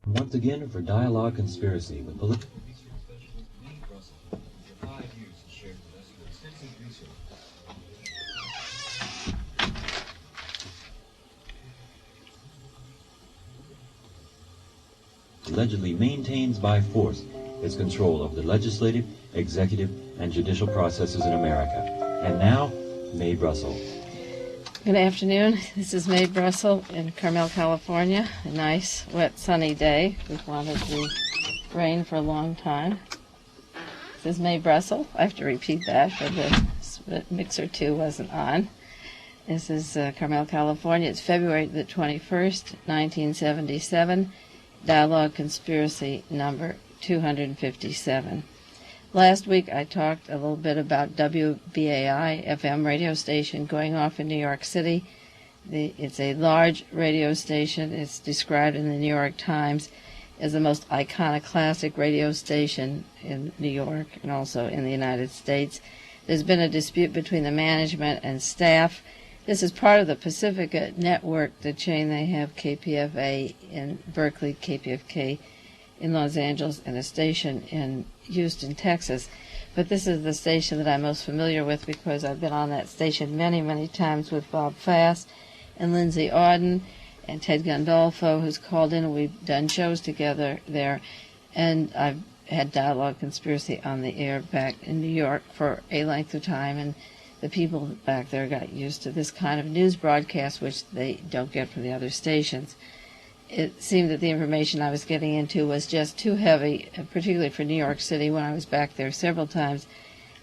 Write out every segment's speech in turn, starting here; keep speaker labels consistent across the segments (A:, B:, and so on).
A: Once again for Dialogue Conspiracy with political research specialist Mae Brussell. For 5 years, he shared with us her extensive research. Allegedly maintains by force its control of the legislative, executive, and judicial processes in America. And now, Mae Brussell.
B: Good afternoon. This is Mae Brussell in Carmel, California. A nice, wet, sunny day. We've wanted the rain for a long time. This is Mae Brussell. I have to repeat that, but the mixer 2 wasn't on. This is Carmel, California. It's February the 21st, 1977. Dialogue Conspiracy number 257. Last week I talked a little bit about WBAI FM radio station going off in New York City. It's a large radio station. It's described in the New York Times as the most iconoclastic radio station in New York and also in the United States. There's been a dispute between the management and staff. This is part of the Pacifica Network, the chain. They have KPFA in Berkeley, KPFK in Los Angeles, and a station in Houston, Texas. But this is the station that I'm most familiar with because I've been on that station many, many times with Bob Fass and Lindsay Auden and Ted Gandolfo, who's called in, and we've done shows together there. And I've had Dialogue Conspiracy on the air back in New York for a length of time, and the people back there got used to this kind of news broadcast, which they don't get from the other stations. It seemed that the information I was getting into was just too heavy, particularly for New York City, when I was back there several times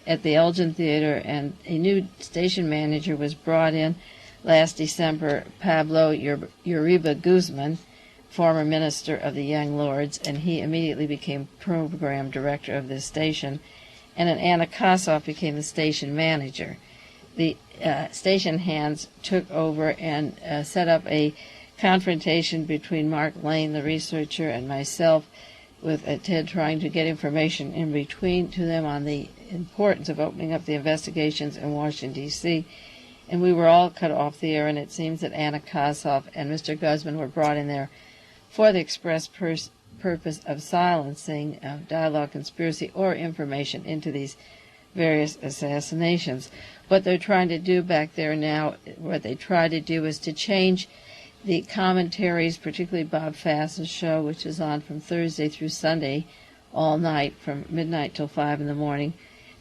B: at the Elgin Theater, and a new station manager was brought in last December, Pablo Uribe Guzman, former minister of the Young Lords, and he immediately became program director of this station, and then Anna Kosoff became the station manager. The station hands took over and set up a confrontation between Mark Lane, the researcher, and myself, with Ted trying to get information in between to them on the importance of opening up the investigations in Washington, D.C., and we were all cut off the air, and it seems that Anna Kosoff and Mr. Guzman were brought in there for the express purpose of silencing Dialogue Conspiracy or information into these various assassinations. What they're trying to do back there now, what they try to do is to change the commentaries, particularly Bob Fass's show, which is on from Thursday through Sunday all night from midnight till 5 in the morning,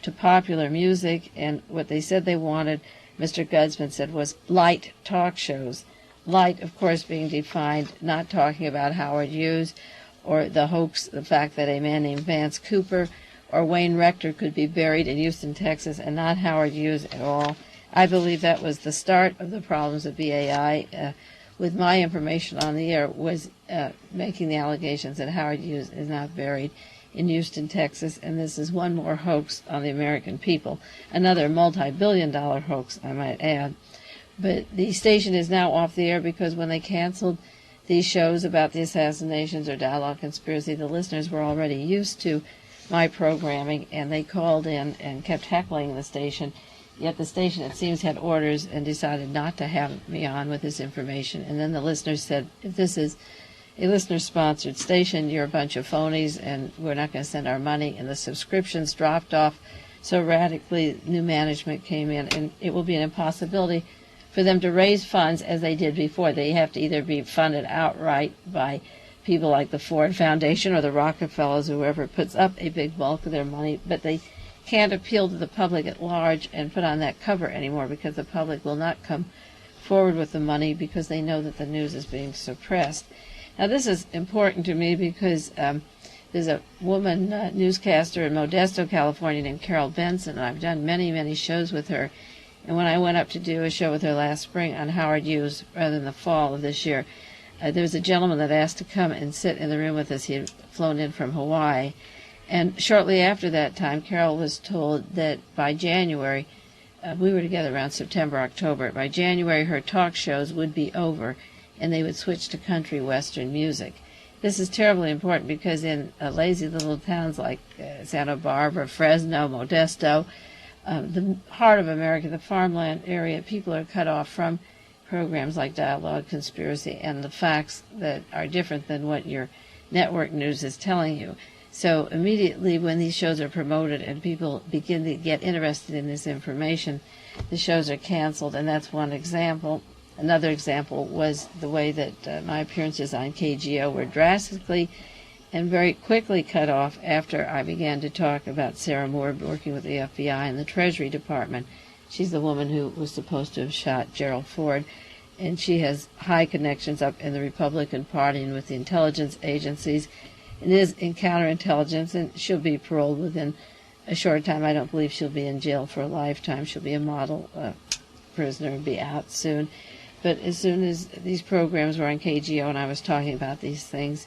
B: to popular music. And what they said they wanted, Mr. Guzman said, was light talk shows. Light, of course, being defined, not talking about Howard Hughes or the hoax, the fact that a man named Vance Cooper or Wayne Rector could be buried in Houston, Texas, and not Howard Hughes at all. I believe that was the start of the problems of BAI. With my information on the air, was making the allegations that Howard Hughes is not buried in Houston, Texas, and this is one more hoax on the American people, another multi-billion-dollar hoax, I might add. But the station is now off the air because when they canceled these shows about the assassinations or Dialogue Conspiracy, the listeners were already used to my programming, and they called in and kept heckling the station. Yet the station, it seems, had orders and decided not to have me on with this information. And then the listeners said, if this is a listener-sponsored station, you're a bunch of phonies, and we're not going to send our money. And the subscriptions dropped off so radically. New management came in, and it will be an impossibility for them to raise funds as they did before. They have to either be funded outright by people like the Ford Foundation or the Rockefellers, whoever puts up a big bulk of their money, but they can't appeal to the public at large and put on that cover anymore because the public will not come forward with the money because they know that the news is being suppressed. Now, this is important to me because there's a woman newscaster in Modesto, California named Carol Benson, and I've done many, many shows with her. And when I went up to do a show with her last spring on Howard Hughes, rather than the fall of this year, there was a gentleman that asked to come and sit in the room with us. He had flown in from Hawaii. And shortly after that time, Carol was told that by January, we were together around September, October, by January her talk shows would be over and they would switch to country western music. This is terribly important because in lazy little towns like Santa Barbara, Fresno, Modesto, the heart of America, the farmland area, people are cut off from programs like Dialogue Conspiracy and the facts that are different than what you're network news is telling you. So immediately when these shows are promoted and people begin to get interested in this information, the shows are canceled, and that's one example. Another example was the way that my appearances on KGO were drastically and very quickly cut off after I began to talk about Sarah Moore working with the FBI and the Treasury Department. She's the woman who was supposed to have shot Gerald Ford, and she has high connections up in the Republican Party and with the intelligence agencies, and is in counterintelligence, and she'll be paroled within a short time. I don't believe she'll be in jail for a lifetime. She'll be a model prisoner and be out soon. But as soon as these programs were on KGO and I was talking about these things,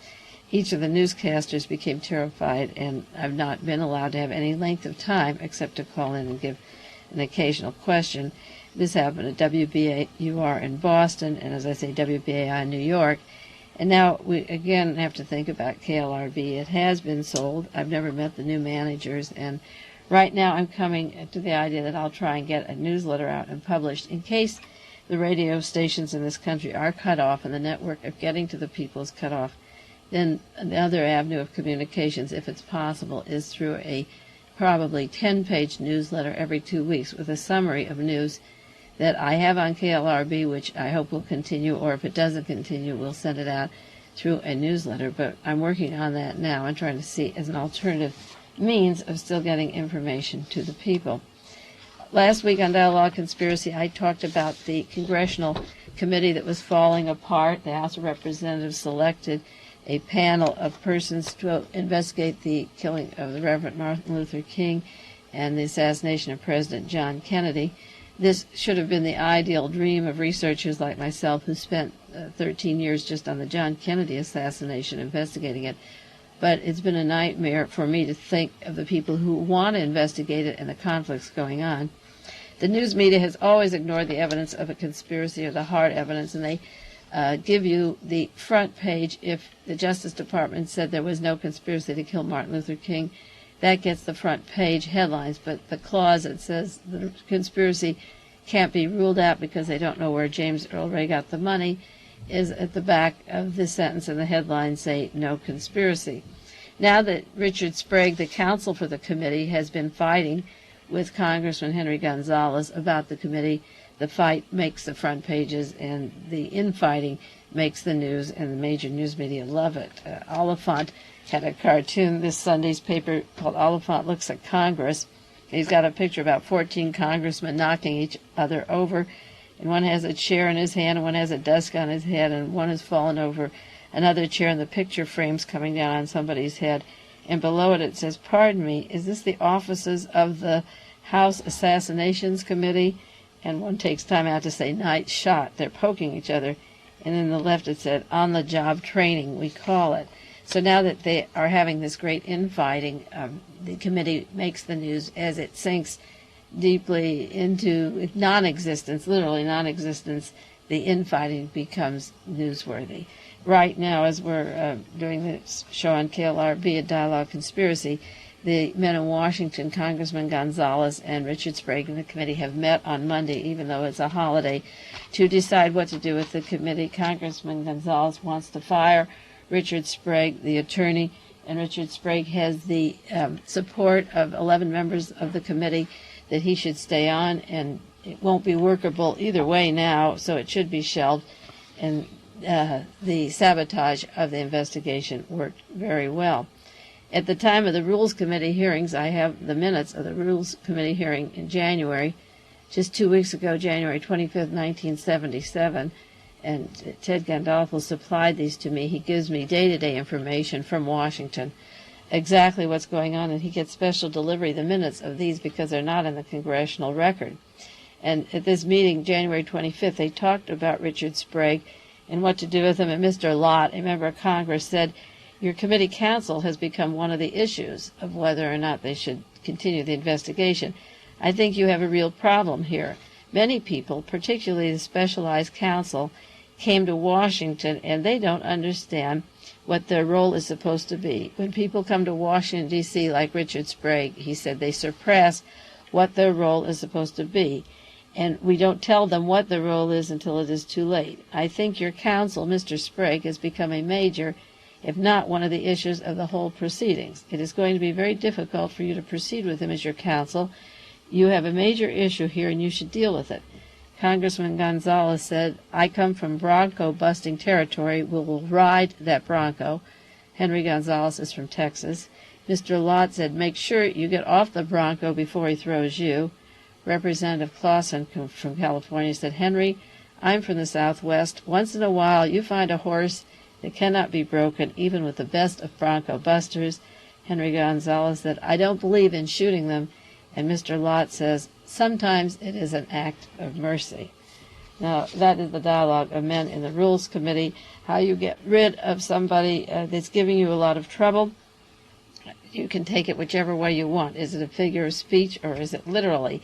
B: each of the newscasters became terrified, and I've not been allowed to have any length of time except to call in and give an occasional question. This happened at WBUR in Boston, and as I say, WBAI in New York. And now we again have to think about KLRB. It has been sold. I've never met the new managers, and right now I'm coming to the idea that I'll try and get a newsletter out and published in case the radio stations in this country are cut off and the network of getting to the people is cut off. Then the other avenue of communications, if it's possible, is through a probably 10-page newsletter every 2 weeks with a summary of news that I have on KLRB, which I hope will continue, or if it doesn't continue, we'll send it out through a newsletter. But I'm working on that now and trying to see as an alternative means of still getting information to the people. Last week on Dialogue Conspiracy, I talked about the congressional committee that was falling apart. The House of Representatives selected a panel of persons to investigate the killing of the Reverend Martin Luther King and the assassination of President John Kennedy. This should have been the ideal dream of researchers like myself who spent 13 years just on the John Kennedy assassination investigating it. But it's been a nightmare for me to think of the people who want to investigate it and the conflicts going on. The news media has always ignored the evidence of a conspiracy or the hard evidence, and they give you the front page. If the Justice Department said there was no conspiracy to kill Martin Luther King, that gets the front page headlines, but the clause that says the conspiracy can't be ruled out because they don't know where James Earl Ray got the money is at the back of the sentence, and the headlines say no conspiracy. Now that Richard Sprague, the counsel for the committee, has been fighting with Congressman Henry Gonzalez about the committee, the fight makes the front pages, and the infighting makes the news, and the major news media love it. Oliphant had a cartoon this Sunday's paper called Oliphant Looks at Congress. He's got a picture of about 14 congressmen knocking each other over, and one has a chair in his hand, and one has a desk on his head, and one has fallen over another chair, and the picture frame's coming down on somebody's head. And below it says, "Pardon me, is this the offices of the House Assassinations Committee?" And one takes time out to say, "Nice shot." They're poking each other. And in the left it said, "On-the-job training, we call it." So now that they are having this great infighting, the committee makes the news as it sinks deeply into non-existence, literally non-existence. The infighting becomes newsworthy. Right now, as we're doing this show on KLRB, a Dialogue Conspiracy, the men in Washington, Congressman Gonzalez and Richard Sprague and the committee have met on Monday, even though it's a holiday, to decide what to do with the committee. Congressman Gonzalez wants to fire Richard Sprague, the attorney, and Richard Sprague has the support of 11 members of the committee that he should stay on, and it won't be workable either way now, so it should be shelved. And the sabotage of the investigation worked very well. At the time of the Rules Committee hearings, I have the minutes of the Rules Committee hearing in January, just 2 weeks ago, January 25th, 1977, and Ted Gandolfo supplied these to me. He gives me day-to-day information from Washington, exactly what's going on, and he gets special delivery, the minutes of these, because they're not in the congressional record. And at this meeting, January 25th, they talked about Richard Sprague and what to do with him, and Mr. Lott, a member of Congress, said, "Your committee counsel has become one of the issues of whether or not they should continue the investigation. I think you have a real problem here. Many people, particularly the specialized counsel, came to Washington and they don't understand what their role is supposed to be. When people come to Washington, D.C., like Richard Sprague, he said, they suppress what their role is supposed to be. And we don't tell them what the role is until it is too late. I think your counsel, Mr. Sprague, has become a major if not one of the issues of the whole proceedings. It is going to be very difficult for you to proceed with him as your counsel. You have a major issue here, and you should deal with it. Congressman Gonzalez said, I come from bronco-busting territory. We will ride that bronco. Henry Gonzalez is from Texas. Mr. Lott said, make sure you get off the bronco before he throws you. Representative Clausen from California said, Henry, I'm from the Southwest. Once in a while, you find a horse that cannot be broken, even with the best of bronco busters. Henry Gonzalez said, I don't believe in shooting them. And Mr. Lott says, sometimes it is an act of mercy. Now, that is the dialogue of men in the Rules Committee, how you get rid of somebody that's giving you a lot of trouble. You can take it whichever way you want. Is it a figure of speech or is it literally?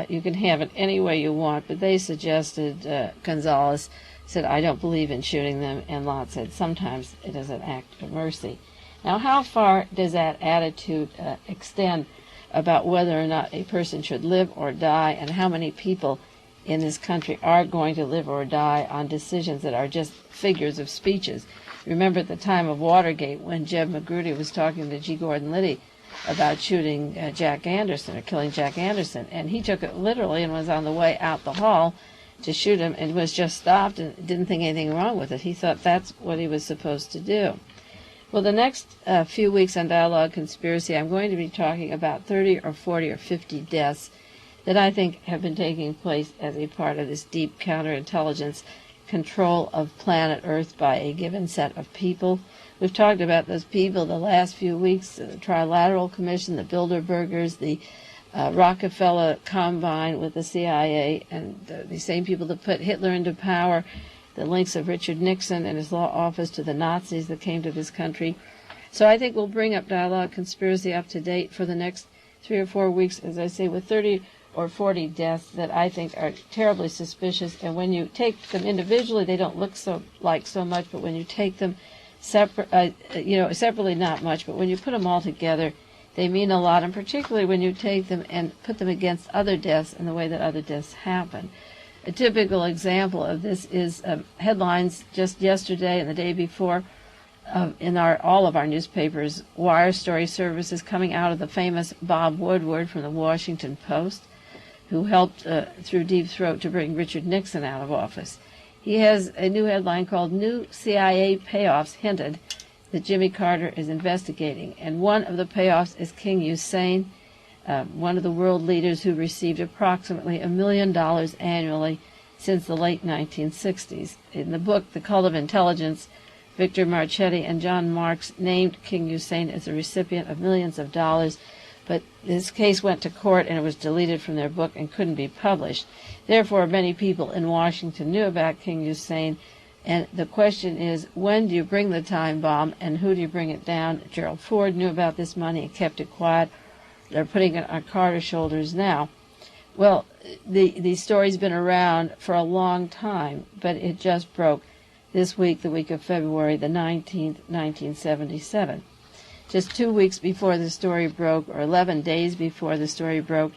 B: You can have it any way you want, but they suggested, Gonzalez said, I don't believe in shooting them, and Lott said, sometimes it is an act of mercy. Now, how far does that attitude extend about whether or not a person should live or die, and how many people in this country are going to live or die on decisions that are just figures of speeches? Remember at the time of Watergate when Jeb Magruder was talking to G. Gordon Liddy about shooting Jack Anderson or killing Jack Anderson, and he took it literally and was on the way out the hall to shoot him and was just stopped and didn't think anything wrong with it. He thought that's what he was supposed to do. Well, the next few weeks on Dialogue Conspiracy, I'm going to be talking about 30 or 40 or 50 deaths that I think have been taking place as a part of this deep counterintelligence control of planet Earth by a given set of people. We've talked about those people the last few weeks, the Trilateral Commission, the Bilderbergers, the Rockefeller Combine with the CIA, and the same people that put Hitler into power, the links of Richard Nixon and his law office to the Nazis that came to this country. So I think we'll bring up Dialogue Conspiracy up to date for the next 3 or 4 weeks, as I say, with 30 or 40 deaths that I think are terribly suspicious. And when you take them individually, they don't look so much, but when you take them separately, not much, but when you put them all together, they mean a lot, and particularly when you take them and put them against other deaths and the way that other deaths happen. A typical example of this is headlines just yesterday and the day before in all of our newspapers, wire story services coming out of the famous Bob Woodward from the Washington Post, who helped through Deep Throat to bring Richard Nixon out of office. He has a new headline called New CIA Payoffs Hinted that Jimmy Carter is investigating. And one of the payoffs is King Hussein, one of the world leaders who received approximately $1 million annually since the late 1960s. In the book, The Cult of Intelligence, Victor Marchetti and John Marks named King Hussein as the recipient of millions of dollars, but this case went to court and it was deleted from their book and couldn't be published. Therefore, many people in Washington knew about King Hussein, and the question is, when do you bring the time bomb and who do you bring it down? Gerald Ford knew about this money and kept it quiet. They're putting it on Carter's shoulders now. Well, the story's been around for a long time, but it just broke this week, the week of February the 19th, 1977. Just 2 weeks before the story broke, or 11 days before the story broke,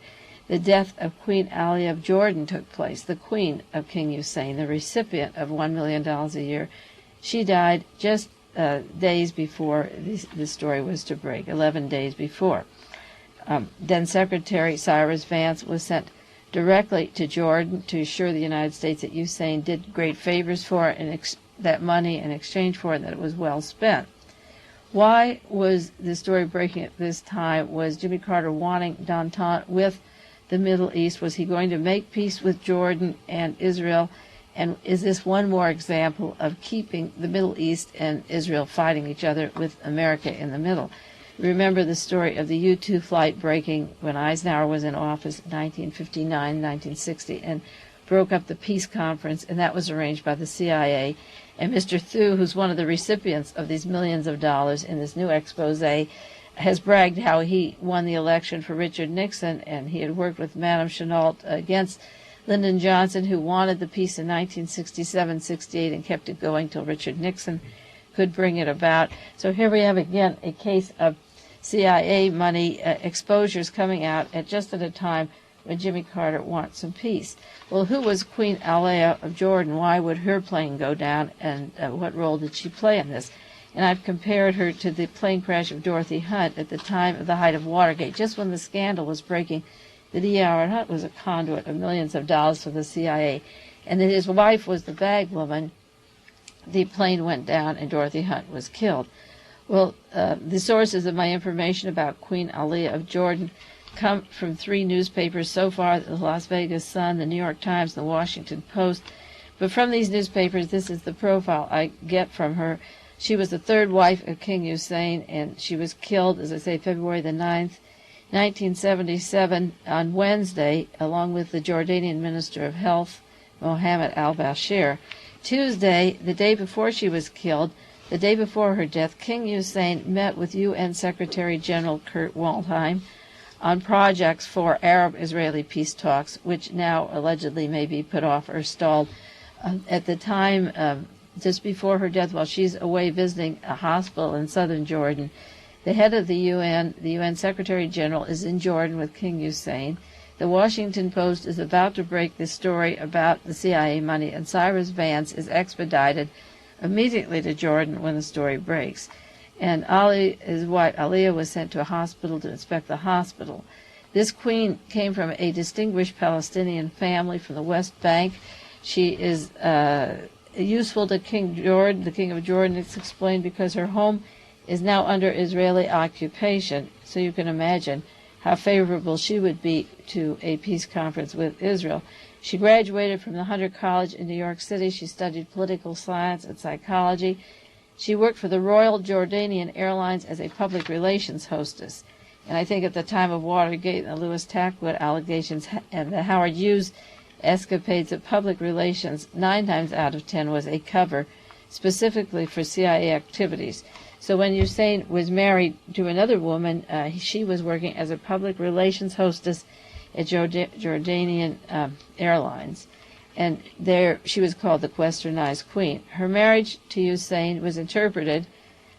B: the death of Queen Alia of Jordan took place, the queen of King Hussein, the recipient of $1 million a year. She died just days before the story was to break, 11 days before. Then Secretary Cyrus Vance was sent directly to Jordan to assure the United States that Hussein did great favors for it and that money in exchange for it, that it was well spent. Why was the story breaking at this time? Was Jimmy Carter wanting d'entente with the Middle East? Was he going to make peace with Jordan and Israel? And is this one more example of keeping the Middle East and Israel fighting each other with America in the middle? Remember the story of the U-2 flight breaking when Eisenhower was in office in 1959, 1960, and broke up the peace conference, and that was arranged by the CIA. And Mr. Thieu, who's one of the recipients of these millions of dollars in this new expose, has bragged how he won the election for Richard Nixon, and he had worked with Madame Chennault against Lyndon Johnson, who wanted the peace in 1967-68 and kept it going till Richard Nixon could bring it about. So here we have again a case of CIA money exposures coming out at a time when Jimmy Carter wants some peace. Well, who was Queen Alia of Jordan? Why would her plane go down, and what role did she play in this? and I've compared her to the plane crash of Dorothy Hunt at the time of the height of Watergate, just when the scandal was breaking that E. Howard Hunt was a conduit of millions of dollars for the CIA, and that his wife was the bag woman. The plane went down and Dorothy Hunt was killed. Well, the sources of my information about Queen Alia of Jordan come from 3 newspapers so far: the Las Vegas Sun, the New York Times, and the Washington Post. But from these newspapers, this is the profile I get from her. She was the 3rd wife of King Hussein, and she was killed, as I say, February the 9th, 1977, on Wednesday, along with the Jordanian Minister of Health, Mohammed al-Bashir. Tuesday, the day before she was killed, the day before her death, King Hussein met with UN Secretary General Kurt Waldheim on projects for Arab-Israeli peace talks, which now allegedly may be put off or stalled. At the time, just before her death, while she's away visiting a hospital in southern Jordan, the head of the UN Secretary General, is in Jordan with King Hussein. The Washington Post is about to break the story about the CIA money, and Cyrus Vance is expedited immediately to Jordan when the story breaks. And his wife, Alia, was sent to a hospital to inspect the hospital. This queen came from a distinguished Palestinian family from the West Bank. She is useful to King Jordan, the King of Jordan. It's explained because her home is now under Israeli occupation, so you can imagine how favorable she would be to a peace conference with Israel. She graduated from the Hunter College in New York City. She studied political science and psychology. She worked for the Royal Jordanian Airlines as a public relations hostess. And I think at the time of Watergate and the Louis Tackwood allegations and the Howard Hughes escapades of public relations, 9 times out of 10 was a cover specifically for CIA activities. So when Hussein was married to another woman, she was working as a public relations hostess at Jordanian Airlines. And there she was called the Westernized Queen. Her marriage to Hussein was interpreted,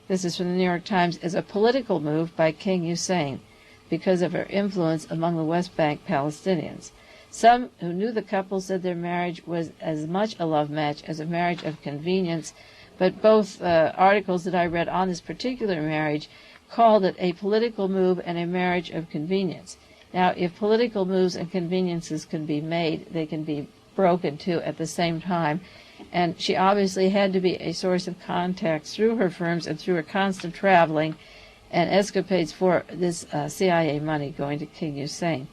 B: this is from the New York Times, as a political move by King Hussein because of her influence among the West Bank Palestinians. Some who knew the couple said their marriage was as much a love match as a marriage of convenience, but both articles that I read on this particular marriage called it a political move and a marriage of convenience. Now, if political moves and conveniences can be made, they can be broken too at the same time. And she obviously had to be a source of contacts through her firms and through her constant traveling and escapades for this CIA money going to King Hussein.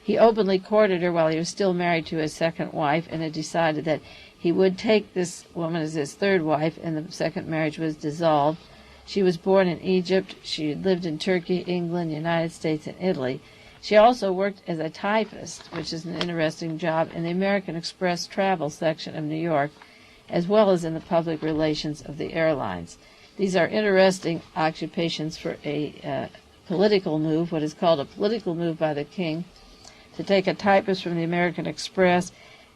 B: He openly courted her while he was still married to his second wife, and had decided that he would take this woman as his third wife, and the second marriage was dissolved. She was born in Egypt. She had lived in Turkey, England, United States, and Italy. She also worked as a typist, which is an interesting job, in the American Express travel section of New York, as well as in the public relations of the airlines. These are interesting occupations for a political move, what is called a political move by the king, to take a typist from the American Express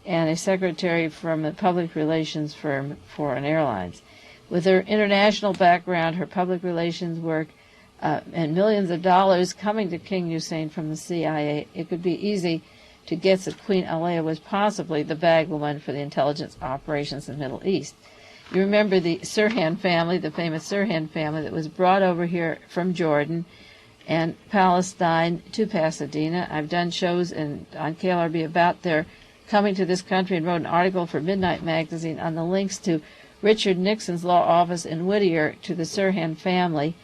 B: and a secretary from a public relations firm for an airlines. With her international background, her public relations work, and millions of dollars coming to King Hussein from the CIA, it could be easy to guess that Queen Alia was possibly the bag woman for the intelligence operations in the Middle East. You remember the Sirhan family, the famous Sirhan family that was brought over here from Jordan and Palestine to Pasadena. I've done shows on KLRB about their coming to this country and wrote an article for Midnight Magazine on the links to Richard Nixon's law office in Whittier to the Sirhan family.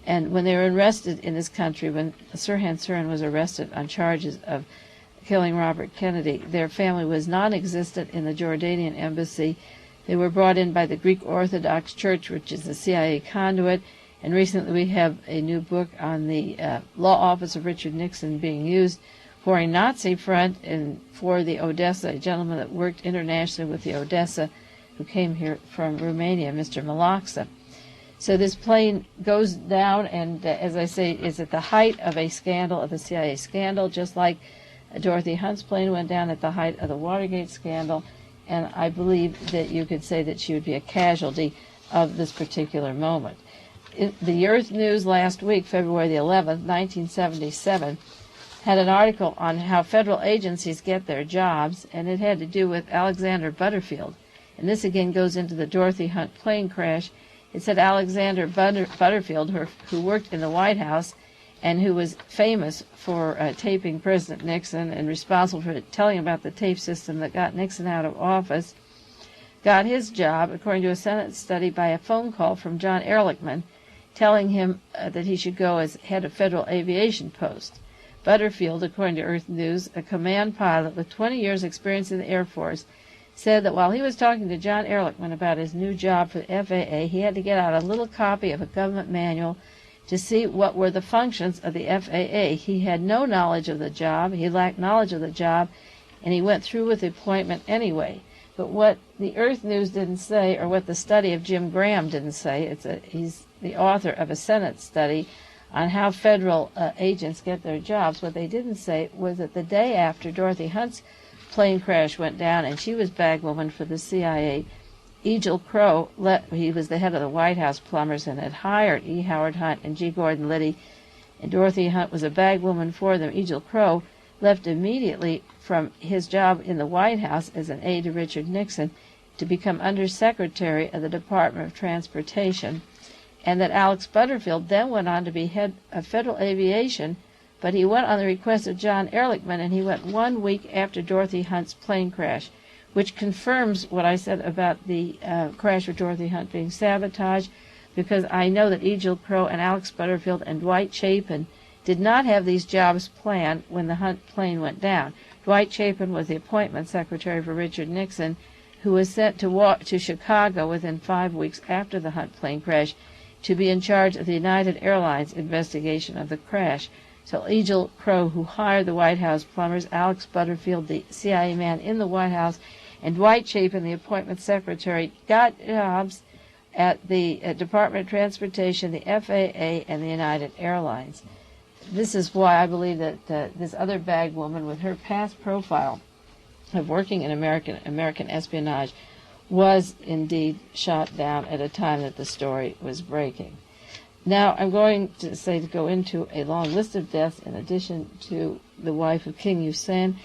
B: And when they were arrested in this country, when Sirhan was arrested on charges of killing Robert Kennedy, their family was non-existent in the Jordanian embassy. They were brought in by the Greek Orthodox Church, which is the CIA conduit. And recently we have a new book on the law office of Richard Nixon being used for a Nazi front and for the Odessa, a gentleman that worked internationally with the Odessa, who came here from Romania, Mr. Malaksa. So this plane goes down, and as I say, is at the height of a scandal, of a CIA scandal, just like Dorothy Hunt's plane went down at the height of the Watergate scandal. And I believe that you could say that she would be a casualty of this particular moment. The Earth News last week, February the 11th, 1977, had an article on how federal agencies get their jobs, and it had to do with Alexander Butterfield. And this again goes into the Dorothy Hunt plane crash It said Alexander Butterfield, who worked in the White House and who was famous for taping President Nixon and responsible for telling about the tape system that got Nixon out of office, got his job, according to a Senate study, by a phone call from John Ehrlichman telling him that he should go as head of Federal Aviation Post. Butterfield, according to Earth News, a command pilot with 20 years' experience in the Air Force, said that while he was talking to John Ehrlichman about his new job for the FAA, he had to get out a little copy of a government manual to see what were the functions of the FAA. He had no knowledge of the job, he lacked knowledge of the job, and he went through with the appointment anyway. But what the Earth News didn't say, or what the study of Jim Graham didn't say, he's the author of a Senate study on how federal agents get their jobs. What they didn't say was that the day after Dorothy Hunt's plane crash went down and she was bagwoman for the CIA, Egil Crow, he was the head of the White House plumbers and had hired E. Howard Hunt and G. Gordon Liddy, and Dorothy Hunt was a bagwoman for them. Egil Crow left immediately from his job in the White House as an aide to Richard Nixon to become Undersecretary of the Department of Transportation, and that Alex Butterfield then went on to be head of Federal Aviation, but he went on the request of John Ehrlichman, and he went 1 week after Dorothy Hunt's plane crash, which confirms what I said about the crash of Dorothy Hunt being sabotage, because I know that Egil Crow and Alex Butterfield and Dwight Chapin did not have these jobs planned when the Hunt plane went down. Dwight Chapin was the appointment secretary for Richard Nixon, who was sent to Chicago within 5 weeks after the Hunt plane crash to be in charge of the United Airlines investigation of the crash. So Egil Crow, who hired the White House plumbers, Alex Butterfield, the CIA man in the White House, and Dwight Chapin, the appointment secretary, got jobs at the Department of Transportation, the FAA, and the United Airlines. This is why I believe that this other bag woman, with her past profile of working in American espionage, was indeed shot down at a time that the story was breaking. Now I'm going to go into a long list of deaths in addition to the wife of King Hussein,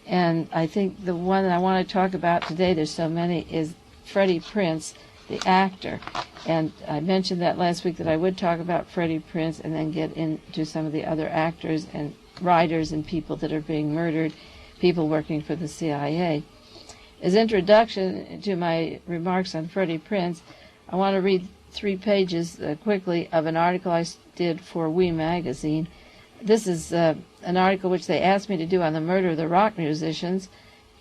B: and I think the one that I want to talk about today, there's so many, is Freddie Prinze, the actor. And I mentioned that last week that I would talk about Freddie Prinze and then get into some of the other actors and writers and people that are being murdered, people working for the CIA. As introduction to my remarks on Freddie Prinze, I want to read 3 pages quickly of an article I did for We magazine. This is an article which they asked me to do on the murder of the rock musicians,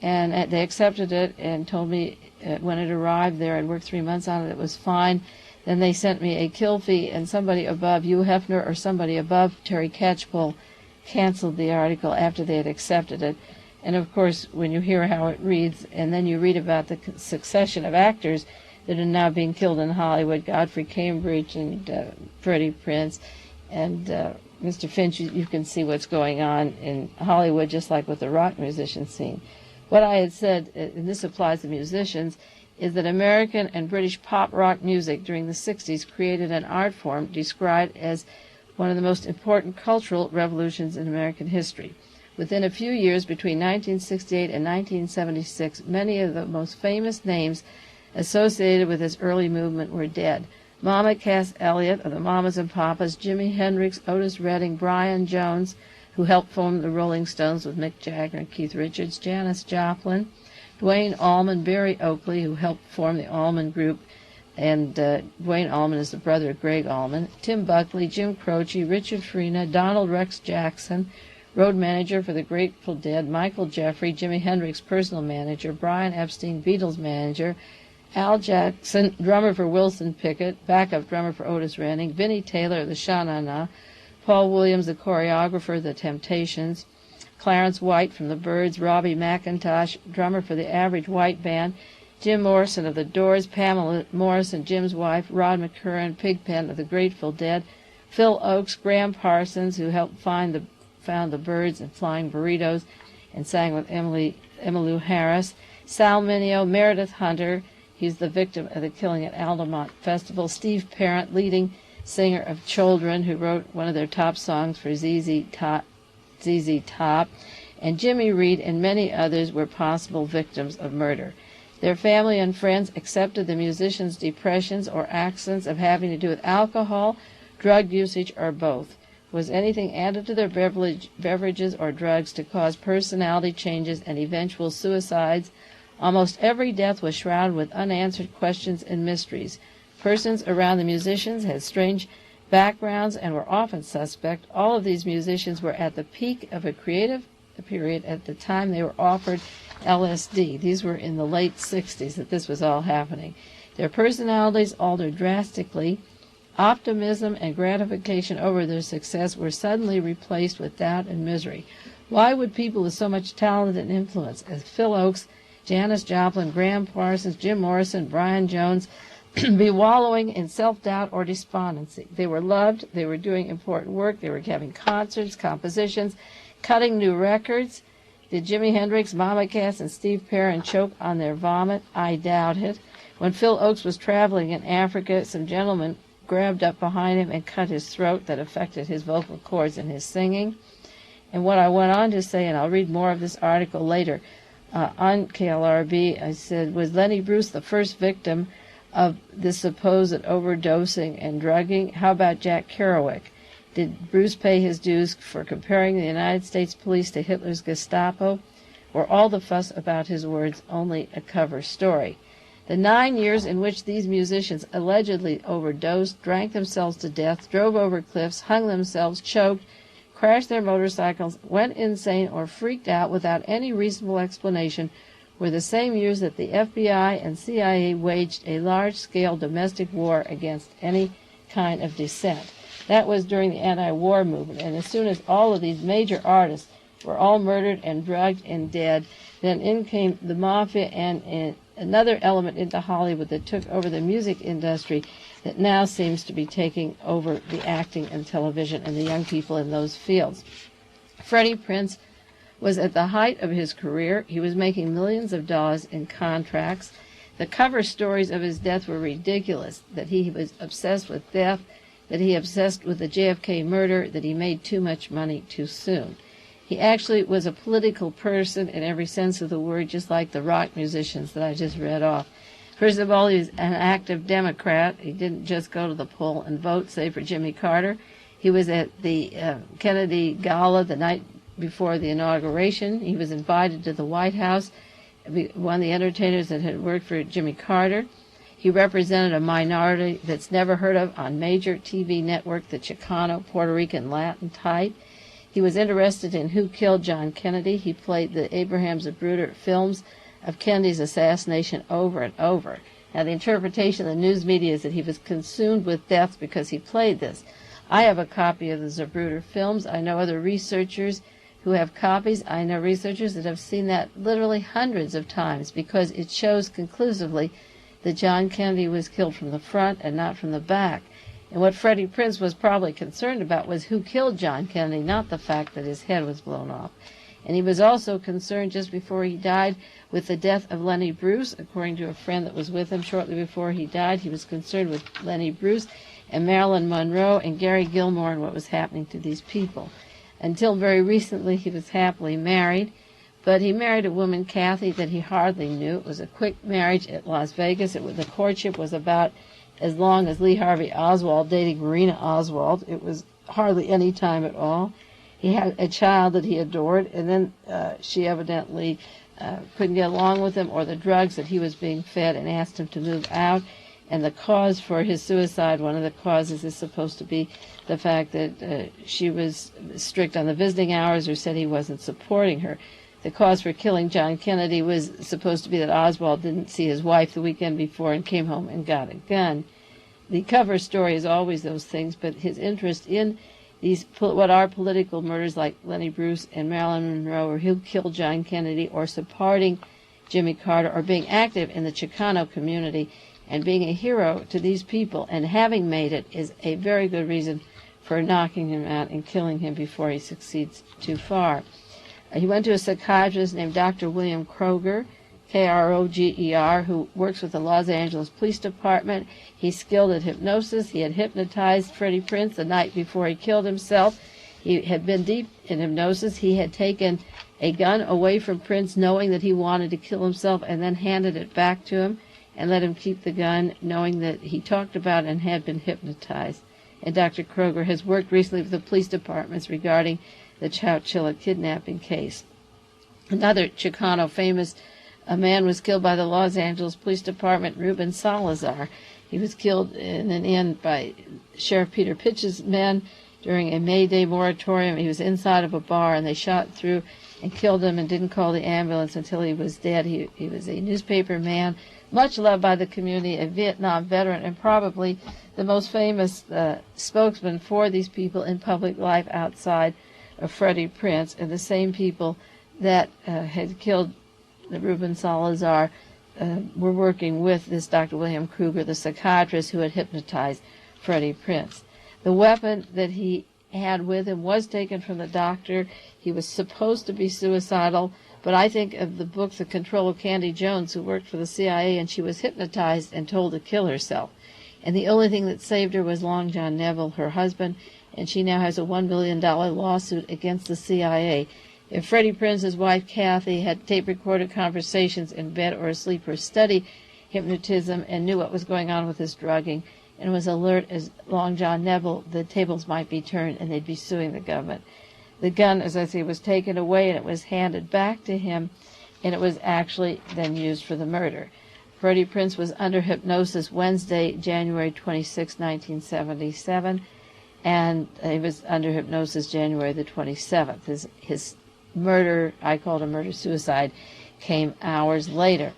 B: and they accepted it and told me when it arrived there, I'd worked 3 months on it, it was fine. Then they sent me a kill fee, and somebody above, Hugh Hefner or somebody above Terry Catchpole, canceled the article after they had accepted it. And of course, when you hear how it reads, and then you read about the succession of actors that are now being killed in Hollywood, Godfrey Cambridge and Freddie Prinze, and Mr. Finch, you can see what's going on in Hollywood, just like with the rock musician scene. What I had said, and this applies to musicians, is that American and British pop rock music during the 60s created an art form described as one of the most important cultural revolutions in American history. Within a few years, between 1968 and 1976, many of the most famous names associated with this early movement were dead. Mama Cass Elliot of the Mamas and Papas, Jimi Hendrix, Otis Redding, Brian Jones, who helped form the Rolling Stones with Mick Jagger and Keith Richards, Janis Joplin, Duane Allman, Barry Oakley, who helped form the Allman Group, and Duane Allman is the brother of Greg Allman, Tim Buckley, Jim Croce, Richard Farina, Donald Rex Jackson, road manager for the Grateful Dead, Michael Jeffrey, Jimi Hendrix personal manager, Brian Epstein, Beatles manager, Al Jackson, drummer for Wilson Pickett, backup drummer for Otis Redding, Vinnie Taylor of the Sha-Na-Na, Paul Williams, the choreographer of the Temptations, Clarence White from the Byrds, Robbie McIntosh, drummer for the Average White Band, Jim Morrison of the Doors, Pamela Morrison, Jim's wife, Rod McCurran, Pigpen of the Grateful Dead, Phil Oakes, Graham Parsons, who helped found the Byrds and Flying Burritos and sang with Emmylou Harris, Sal Mineo, Meredith Hunter, he's the victim of the killing at Altamont Festival, Steve Parent, leading singer of Children, who wrote one of their top songs for ZZ Top, and Jimmy Reed and many others were possible victims of murder. Their family and friends accepted the musician's depressions or accidents of having to do with alcohol, drug usage, or both. Was anything added to their beverages or drugs to cause personality changes and eventual suicides? Almost every death was shrouded with unanswered questions and mysteries. Persons around the musicians had strange backgrounds and were often suspect. All of these musicians were at the peak of a creative period at the time they were offered LSD. These were in the late 60s that this was all happening. Their personalities altered drastically. Optimism and gratification over their success were suddenly replaced with doubt and misery. Why would people with so much talent and influence as Phil Oakes, Janis Joplin, Graham Parsons, Jim Morrison, Brian Jones be wallowing in self-doubt or despondency? They were loved, they were doing important work, they were having concerts, compositions, cutting new records. Did Jimi Hendrix, Mama Cass, and Steve Perrin choke on their vomit? I doubt it. When Phil Oakes was traveling in Africa, some gentlemen grabbed up behind him and cut his throat. That affected his vocal cords and his singing. And what I went on to say, and I'll read more of this article later, on KLRB, I said, was Lenny Bruce the first victim of this supposed overdosing and drugging? How about Jack Kerouac? Did Bruce pay his dues for comparing the United States police to Hitler's Gestapo? Or all the fuss about his words only a cover story? The 9 years in which these musicians allegedly overdosed, drank themselves to death, drove over cliffs, hung themselves, choked, crashed their motorcycles, went insane, or freaked out without any reasonable explanation were the same years that the FBI and CIA waged a large-scale domestic war against any kind of dissent. That was during the anti-war movement, and as soon as all of these major artists were all murdered and drugged and dead, then in came the mafia and another element into Hollywood that took over the music industry that now seems to be taking over the acting and television and the young people in those fields. Freddie Prinze was at the height of his career. He was making millions of dollars in contracts. The cover stories of his death were ridiculous, that he was obsessed with death, that he obsessed with the JFK murder, that he made too much money too soon. He actually was a political person in every sense of the word, just like the rock musicians that I just read off. First of all, he was an active Democrat. He didn't just go to the poll and vote, say, for Jimmy Carter. He was at the Kennedy Gala the night before the inauguration. He was invited to the White House, one of the entertainers that had worked for Jimmy Carter. He represented a minority that's never heard of on major TV network, the Chicano, Puerto Rican, Latin type. He was interested in who killed John Kennedy. He played the Abraham Zapruder films of Kennedy's assassination over and over. Now, the interpretation of the news media is that he was consumed with death because he played this. I have a copy of the Zapruder films. I know other researchers who have copies. I know researchers that have seen that literally hundreds of times because it shows conclusively that John Kennedy was killed from the front and not from the back. And what Freddie Prinze was probably concerned about was who killed John Kennedy, not the fact that his head was blown off. And he was also concerned just before he died with the death of Lenny Bruce. According to a friend that was with him shortly before he died, he was concerned with Lenny Bruce and Marilyn Monroe and Gary Gilmore and what was happening to these people. Until very recently, he was happily married. But he married a woman, Kathy, that he hardly knew. It was a quick marriage at Las Vegas. The courtship was about as long as Lee Harvey Oswald dating Marina Oswald. It was hardly any time at all. He had a child that he adored, and then she evidently couldn't get along with him or the drugs that he was being fed and asked him to move out. And the cause for his suicide, one of the causes is supposed to be the fact that she was strict on the visiting hours or said he wasn't supporting her. The cause for killing John Kennedy was supposed to be that Oswald didn't see his wife the weekend before and came home and got a gun. The cover story is always those things, but his interest in these what are political murders like Lenny Bruce and Marilyn Monroe, or who killed John Kennedy, or supporting Jimmy Carter, or being active in the Chicano community and being a hero to these people and having made it, is a very good reason for knocking him out and killing him before he succeeds too far. He went to a psychiatrist named Dr. William Kroger, Kroger, who works with the Los Angeles Police Department. He's skilled at hypnosis. He had hypnotized Freddie Prinze the night before he killed himself. He had been deep in hypnosis. He had taken a gun away from Prinze, knowing that he wanted to kill himself, and then handed it back to him and let him keep the gun, knowing that he talked about and had been hypnotized. And Dr. Kroger has worked recently with the police departments regarding the Chowchilla kidnapping case. Another Chicano famous man was killed by the Los Angeles Police Department, Ruben Salazar. He was killed in an inn by Sheriff Peter Pitch's men during a May Day moratorium. He was inside of a bar, and they shot through and killed him and didn't call the ambulance until he was dead. He was a newspaper man, much loved by the community, a Vietnam veteran, and probably the most famous spokesman for these people in public life outside of Freddie Prinze, and the same people that had killed the Ruben Salazar were working with this Dr. William Kruger, the psychiatrist who had hypnotized Freddie Prinze. The weapon that he had with him was taken from the doctor. He was supposed to be suicidal, but I think of the book The Control of Candy Jones, who worked for the CIA, and she was hypnotized and told to kill herself. And the only thing that saved her was Long John Neville, her husband, and she now has a $1 billion lawsuit against the CIA. If Freddie Prinze's wife, Kathy, had tape-recorded conversations in bed or asleep or studied hypnotism and knew what was going on with his drugging and was alert as Long John Neville, the tables might be turned and they'd be suing the government. The gun, as I say, was taken away and it was handed back to him, and it was actually then used for the murder. Freddie Prinze was under hypnosis Wednesday, January 26, 1977, and he was under hypnosis January the 27th. His murder, I called a murder-suicide, came hours later.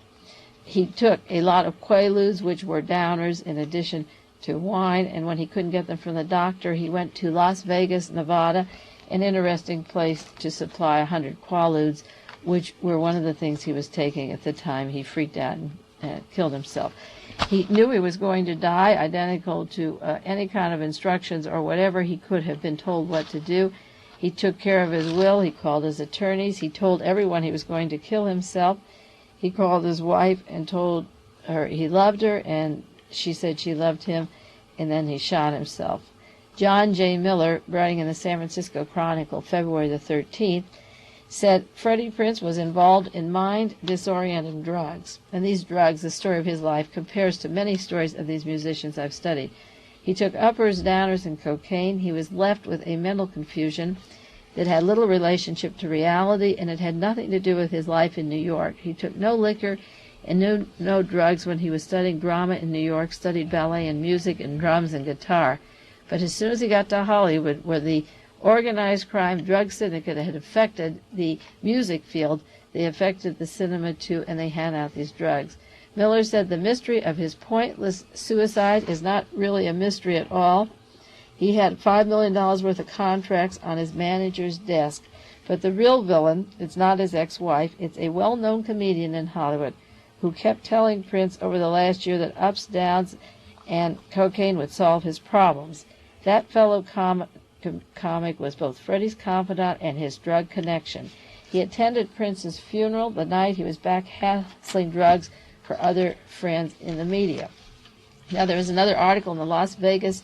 B: He took a lot of Quaaludes, which were downers, in addition to wine, and when he couldn't get them from the doctor, he went to Las Vegas, Nevada, an interesting place to supply 100 Quaaludes, which were one of the things he was taking at the time. He freaked out and killed himself. He knew he was going to die, identical to any kind of instructions or whatever he could have been told what to do. He took care of his will. He called his attorneys. He told everyone he was going to kill himself. He called his wife and told her he loved her, and she said she loved him, and then he shot himself. John J. Miller, writing in the San Francisco Chronicle, February the 13th, said Freddie Prinze was involved in mind-disorienting drugs. And these drugs, the story of his life, compares to many stories of these musicians I've studied. He took uppers, downers, and cocaine. He was left with a mental confusion that had little relationship to reality, and it had nothing to do with his life in New York. He took no liquor and no drugs when he was studying drama in New York, studied ballet and music and drums and guitar. But as soon as he got to Hollywood, where the organized crime drug syndicate had affected the music field, they affected the cinema too, and they hand out these drugs. Miller said the mystery of his pointless suicide is not really a mystery at all. He had $5 million worth of contracts on his manager's desk. But the real villain, it's not his ex-wife, it's a well-known comedian in Hollywood who kept telling Prinze over the last year that ups, downs, and cocaine would solve his problems. That fellow comic was both Freddie's confidant and his drug connection. He attended Prince's funeral the night he was back hassling drugs for other friends in the media. Now, there is another article in the Las Vegas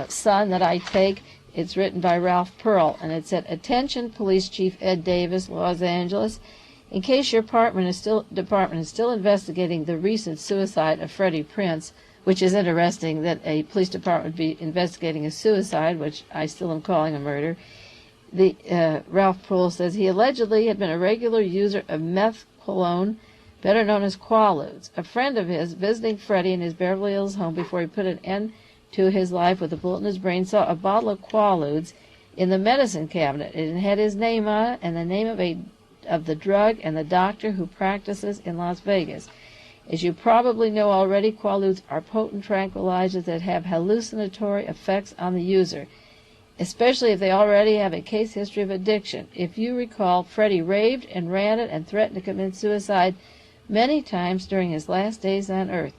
B: Sun that I take. It's written by Ralph Pearl, and it said, "Attention, Police Chief Ed Davis, Los Angeles. In case your department is still investigating the recent suicide of Freddie Prinze," which is interesting that a police department would be investigating a suicide, which I still am calling a murder. Ralph Pearl says he allegedly had been a regular user of methadone, better known as Quaaludes. A friend of his, visiting Freddie in his Beverly Hills home before he put an end to his life with a bullet in his brain, saw a bottle of Quaaludes in the medicine cabinet. It had his name on it and the name of the drug and the doctor who practices in Las Vegas. As you probably know already, Quaaludes are potent tranquilizers that have hallucinatory effects on the user, especially if they already have a case history of addiction. If you recall, Freddie raved and ranted and threatened to commit suicide many times during his last days on Earth.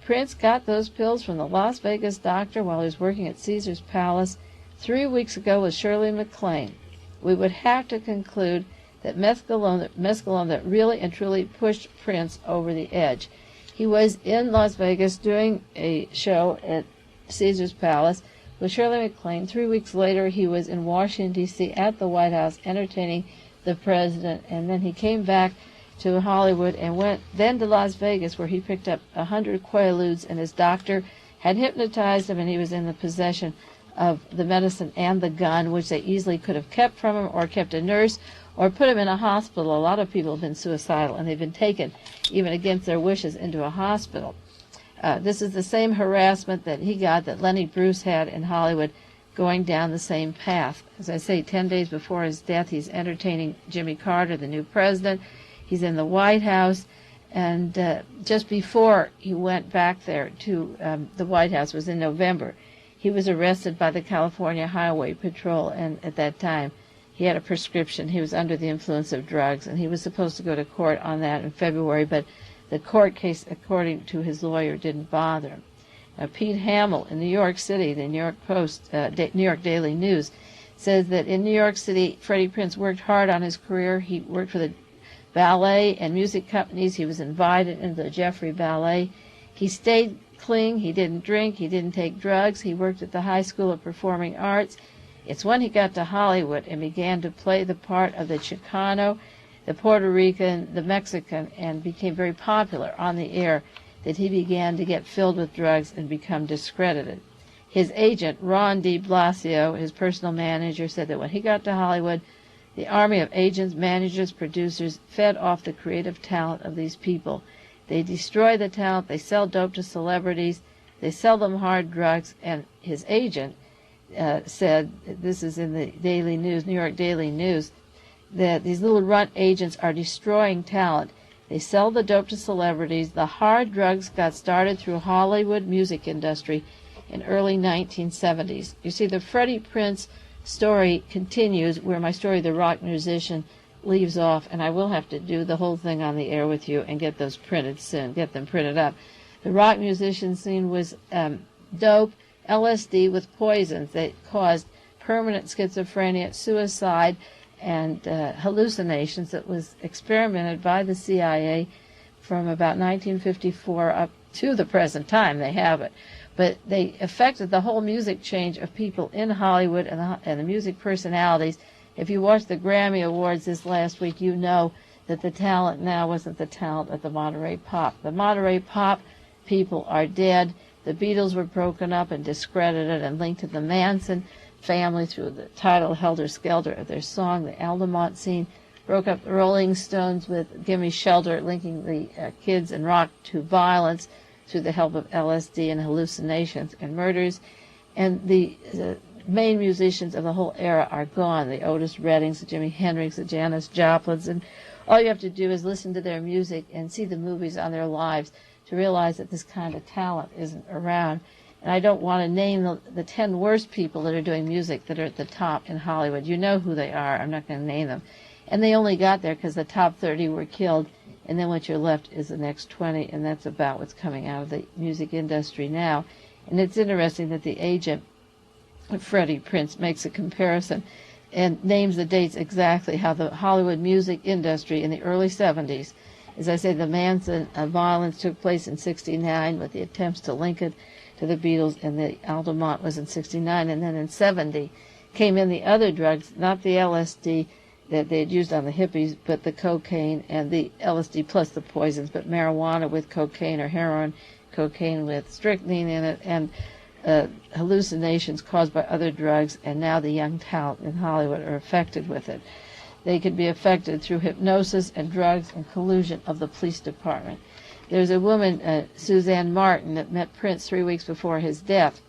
B: Prinze got those pills from the Las Vegas doctor while he was working at Caesar's Palace 3 weeks ago with Shirley MacLaine. We would have to conclude that mescaline that really and truly pushed Prinze over the edge. He was in Las Vegas doing a show at Caesar's Palace with Shirley MacLaine. 3 weeks later, he was in Washington, D.C. at the White House entertaining the president, and then he came back to Hollywood and went then to Las Vegas, where he picked up 100 Quaaludes, and his doctor had hypnotized him, and he was in the possession of the medicine and the gun, which they easily could have kept from him or kept a nurse or put him in a hospital. A lot of people have been suicidal, and they've been taken, even against their wishes, into a hospital. This is the same harassment that he got that Lenny Bruce had in Hollywood, going down the same path. As I say, 10 days before his death, he's entertaining Jimmy Carter, the new president. He's in the White House, and just before he went back there to the White House, was in November, he was arrested by the California Highway Patrol, and at that time he had a prescription. He was under the influence of drugs, and he was supposed to go to court on that in February, but the court case, according to his lawyer, didn't bother him. Pete Hamill in New York City, the New York Post, New York Daily News, says that in New York City, Freddie Prinze worked hard on his career. He worked for the ballet and music companies. He was invited into the Joffrey Ballet. He stayed clean. He didn't drink. He didn't take drugs. He worked at the High School of Performing Arts. It's when he got to Hollywood and began to play the part of the Chicano, the Puerto Rican, the Mexican, and became very popular on the air, that he began to get filled with drugs and become discredited. His agent, Ron de Blasio, his personal manager, said that when he got to Hollywood, the army of agents, managers, producers fed off the creative talent of these people. They destroy the talent, they sell dope to celebrities, they sell them hard drugs, and his agent said, this is in the Daily News, New York Daily News, that these little runt agents are destroying talent. They sell the dope to celebrities. The hard drugs got started through Hollywood music industry in early 1970s. You see, the Freddie Prinze story continues where my story, The Rock Musician, leaves off, and I will have to do the whole thing on the air with you and get those printed soon, get them printed up. The rock musician scene was dope, LSD with poisons that caused permanent schizophrenia, suicide, and hallucinations that was experimented by the CIA from about 1954 up to the present time. They have it. But they affected the whole music change of people in Hollywood and the music personalities. If you watched the Grammy Awards this last week, you know that the talent now wasn't the talent of the Monterey Pop. The Monterey Pop people are dead. The Beatles were broken up and discredited and linked to the Manson family through the title Helter Skelter of their song. The Altamont scene broke up the Rolling Stones with Gimme Shelter, linking the kids and rock to violence through the help of LSD and hallucinations and murders. And the main musicians of the whole era are gone. The Otis Reddings, the Jimi Hendrix, the Janis Joplins, and all you have to do is listen to their music and see the movies on their lives to realize that this kind of talent isn't around. And I don't want to name the 10 worst people that are doing music that are at the top in Hollywood. You know who they are. I'm not going to name them. And they only got there because the top 30 were killed, and then what you're left is the next 20, and that's about what's coming out of the music industry now. And it's interesting that the agent, Freddie Prinze, makes a comparison and names the dates exactly how the Hollywood music industry in the early 70s, as I say, the Manson violence took place in 69 with the attempts to link it to the Beatles, and the Altamont was in 69, and then in 70 came in the other drugs, not the LSD that they had used on the hippies, but the cocaine and the LSD plus the poisons, but marijuana with cocaine or heroin, cocaine with strychnine in it, and hallucinations caused by other drugs, and now the young talent in Hollywood are affected with it. They could be affected through hypnosis and drugs and collusion of the police department. There's a woman, Suzanne Martin, that met Prince 3 weeks before his death,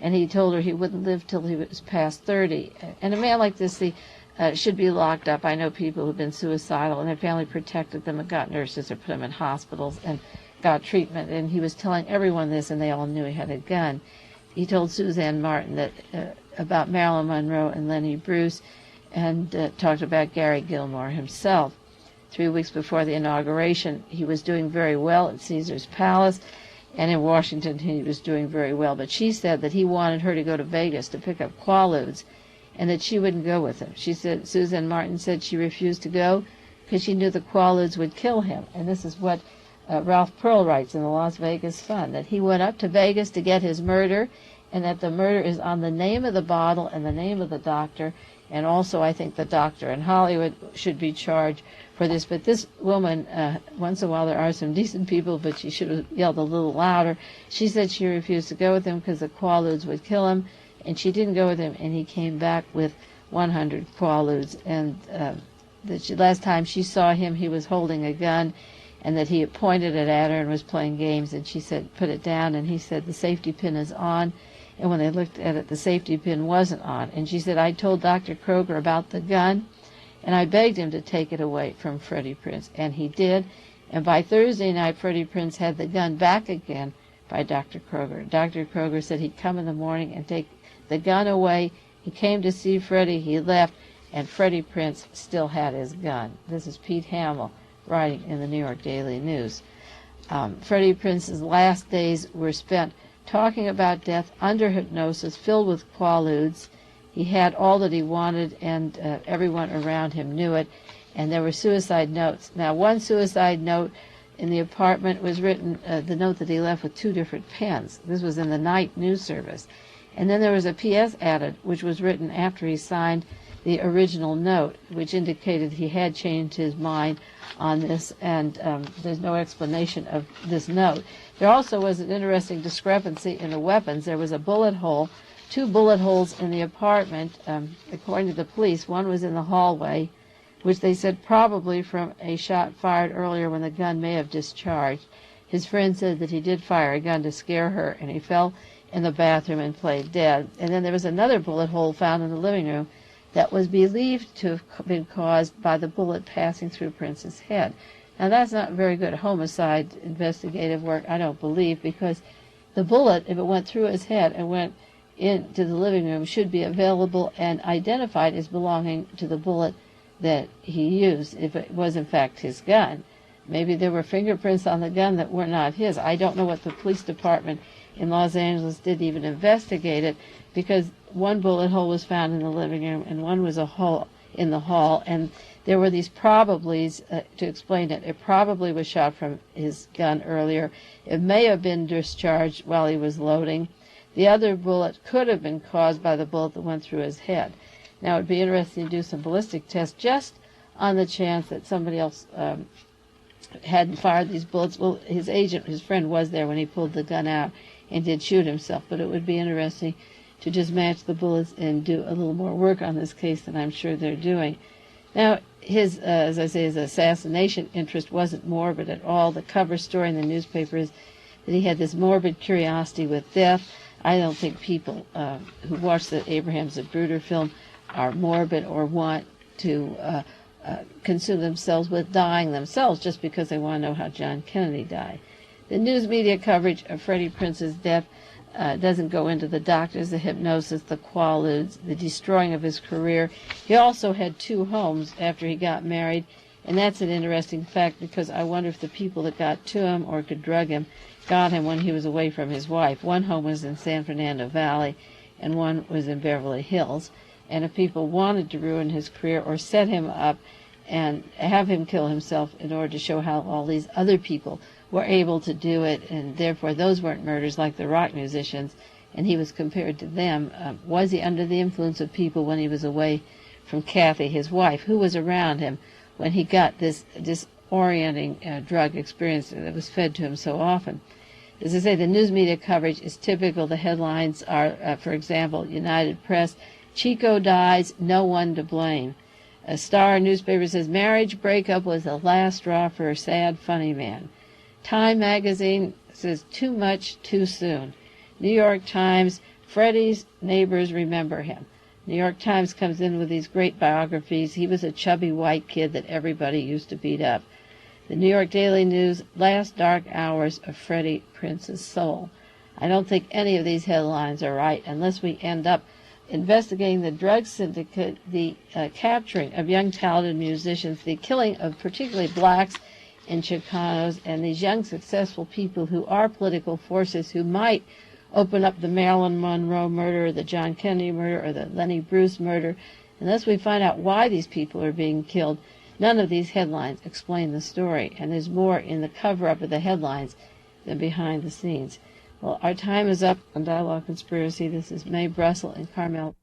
B: and he told her he wouldn't live till he was past 30. And a man like this, should be locked up. I know people who've been suicidal, and their family protected them and got nurses or put them in hospitals and got treatment. And he was telling everyone this, and they all knew he had a gun. He told Suzanne Martin that about Marilyn Monroe and Lenny Bruce, and talked about Gary Gilmore himself. 3 weeks before the inauguration, he was doing very well at Caesar's Palace, and in Washington he was doing very well. But she said that he wanted her to go to Vegas to pick up Quaaludes, and that she wouldn't go with him. She said, Suzanne Martin said she refused to go because she knew the Quaaludes would kill him. And this is what Ralph Pearl writes in the Las Vegas Fund, that he went up to Vegas to get his murder, and that the murder is on the name of the bottle and the name of the doctor, and also I think the doctor in Hollywood should be charged for this. But this woman, once in a while there are some decent people, but she should have yelled a little louder. She said she refused to go with him because the Quaaludes would kill him, and she didn't go with him, and he came back with 100 Quaaludes. And last time she saw him, he was holding a gun, and that he had pointed it at her and was playing games, and she said, put it down, and he said, the safety pin is on. And when they looked at it, the safety pin wasn't on. And she said, I told Dr. Kroger about the gun, and I begged him to take it away from Freddie Prinze, and he did. And by Thursday night, Freddie Prinze had the gun back again by Dr. Kroger. Dr. Kroger said he'd come in the morning and take the gun away. He came to see Freddie, he left, and Freddie Prinze still had his gun. This is Pete Hamill writing in the New York Daily News. Freddie Prinze's last days were spent talking about death under hypnosis, filled with Quaaludes. He had all that he wanted, and everyone around him knew it. And there were suicide notes. Now, one suicide note in the apartment was written, the note that he left with 2 different pens. This was in the night news service. And then there was a P.S. added, which was written after he signed the original note, which indicated he had changed his mind on this, and there's no explanation of this note. There also was an interesting discrepancy in the weapons. There was a bullet hole, 2 bullet holes in the apartment, according to the police. One was in the hallway, which they said probably from a shot fired earlier when the gun may have discharged. His friend said that he did fire a gun to scare her, and he fell in the bathroom and played dead. And then there was another bullet hole found in the living room that was believed to have been caused by the bullet passing through Prince's head. Now, that's not very good homicide investigative work, I don't believe, because the bullet, if it went through his head and went into the living room, should be available and identified as belonging to the bullet that he used, if it was in fact his gun. Maybe there were fingerprints on the gun that were not his. I don't know what the police department in Los Angeles did even investigate it, because one bullet hole was found in the living room and one was a hole in the hall, and there were these probablys to explain it. It probably was shot from his gun earlier. It may have been discharged while he was loading. The other bullet could have been caused by the bullet that went through his head. Now, it would be interesting to do some ballistic tests just on the chance that somebody else hadn't fired these bullets. Well, his agent, his friend, was there when he pulled the gun out and did shoot himself, but it would be interesting to just match the bullets and do a little more work on this case than I'm sure they're doing. Now, his, as I say, his assassination interest wasn't morbid at all. The cover story in the newspaper is that he had this morbid curiosity with death. I don't think people who watch the Abraham Zapruder film are morbid or want to consume themselves with dying themselves just because they want to know how John Kennedy died. The news media coverage of Freddie Prinze's death doesn't go into the doctors, the hypnosis, the Quaaludes, the destroying of his career. He also had 2 homes after he got married, and that's an interesting fact because I wonder if the people that got to him or could drug him got him when he was away from his wife. One home was in San Fernando Valley, and one was in Beverly Hills. And if people wanted to ruin his career or set him up and have him kill himself in order to show how all these other people were able to do it, and therefore those weren't murders like the rock musicians, and he was compared to them. Was he under the influence of people when he was away from Kathy, his wife, who was around him when he got this disorienting drug experience that was fed to him so often? As I say, the news media coverage is typical. The headlines are, for example, United Press, Chico dies, no one to blame. A Star newspaper says, marriage breakup was the last straw for a sad, funny man. Time magazine says, too much, too soon. New York Times, Freddie's neighbors remember him. New York Times comes in with these great biographies. He was a chubby white kid that everybody used to beat up. The New York Daily News, last dark hours of Freddie Prinze's soul. I don't think any of these headlines are right unless we end up investigating the drug syndicate, the capturing of young talented musicians, the killing of particularly blacks and Chicanos, and these young successful people who are political forces who might open up the Marilyn Monroe murder, or the John Kennedy murder, or the Lenny Bruce murder. Unless we find out why these people are being killed, none of these headlines explain the story, and there's more in the cover-up of the headlines than behind the scenes. Well, our time is up on Dialogue Conspiracy. This is Mae Brussell and Carmel.